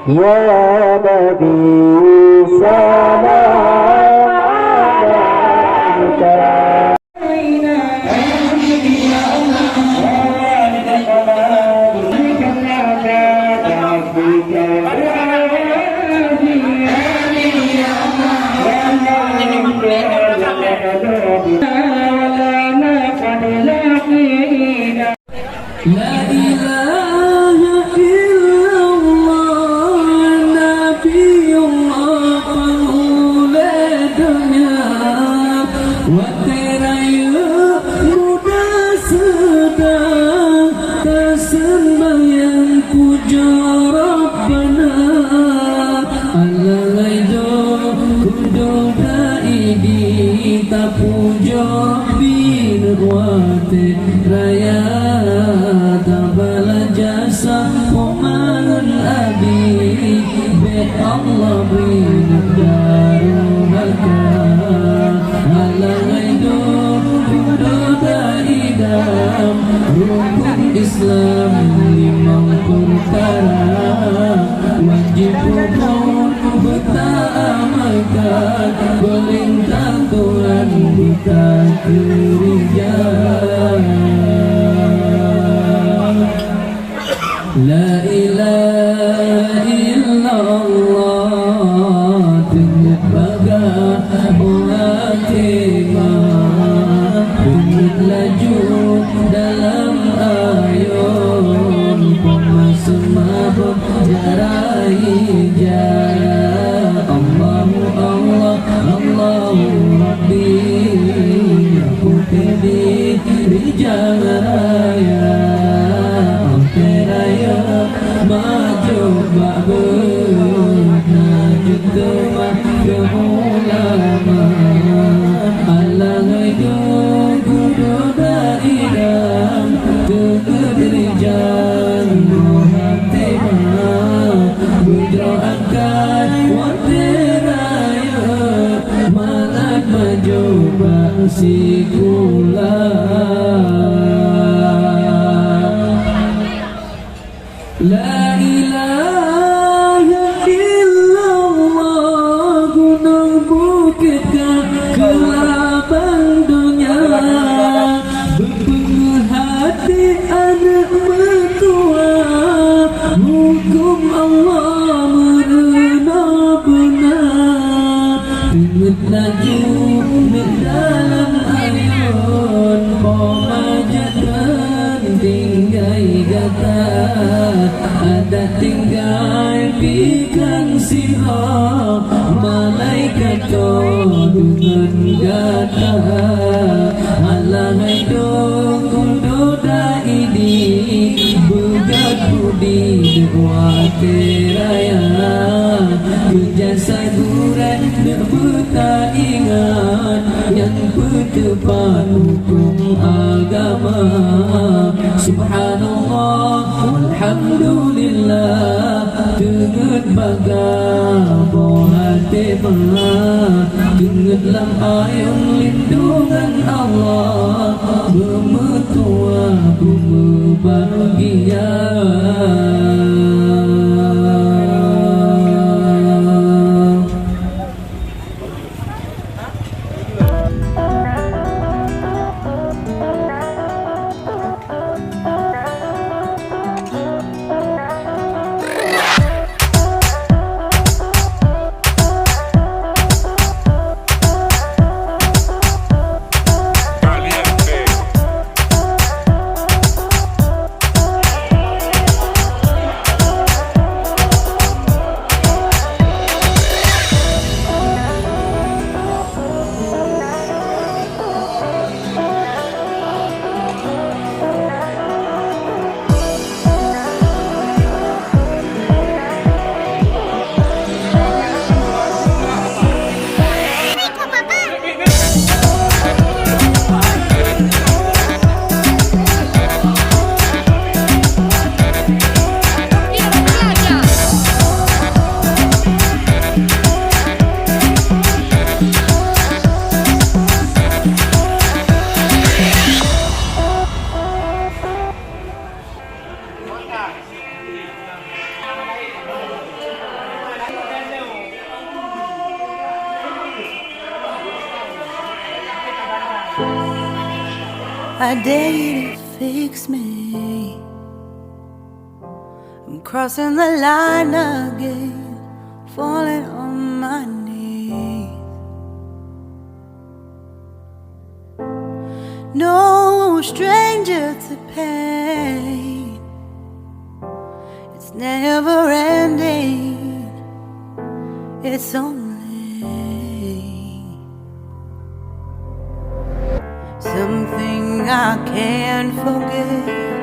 يا نبي سلام عليك لا إله إلا الله نبي الله قولا دنيا وترى mudah sedang tersembahyang puja Rabbana Alaido kudo daidi tak puja bin wate raya tabala jasa pemangun abi be Allah bina darunaka halaido kudo daidam rukun Islam limang perkara wajib pun bertaamakan perintah Tuhan bukan kerja. La ilaha illallah Tengok bagai muatima Tengok laju dalam ayun Pemasmah jarai jaya Allahu Allah Allahu Rabbi Aku tadi rijal raya maju ba'bud najud temah keulama alang hidup kudu daidam kekedirijan muhatimah bujro angkat watiraya malak maju ba'sikula La ilaha illallah gunung bukit kegelapan dunia berpenuh hati anak mertua hukum Allah merena benar tengah laju dalam ayun pemajatan tinggai gata ada tinggal pikan sirah malaikat dengan gata alahai dong kudu daidi bugat budi dekuati raya berjasa gurat berbuta ingat yang berdepan hukum agama subhanallah alhamdulillah dengan bagaimana hati dengan lam ayun lindungan Allah bermetua berbahagia I dare you to fix me. I'm crossing the line again, falling on my knees. No stranger to pain, it's never ending, it's only something I can't forget.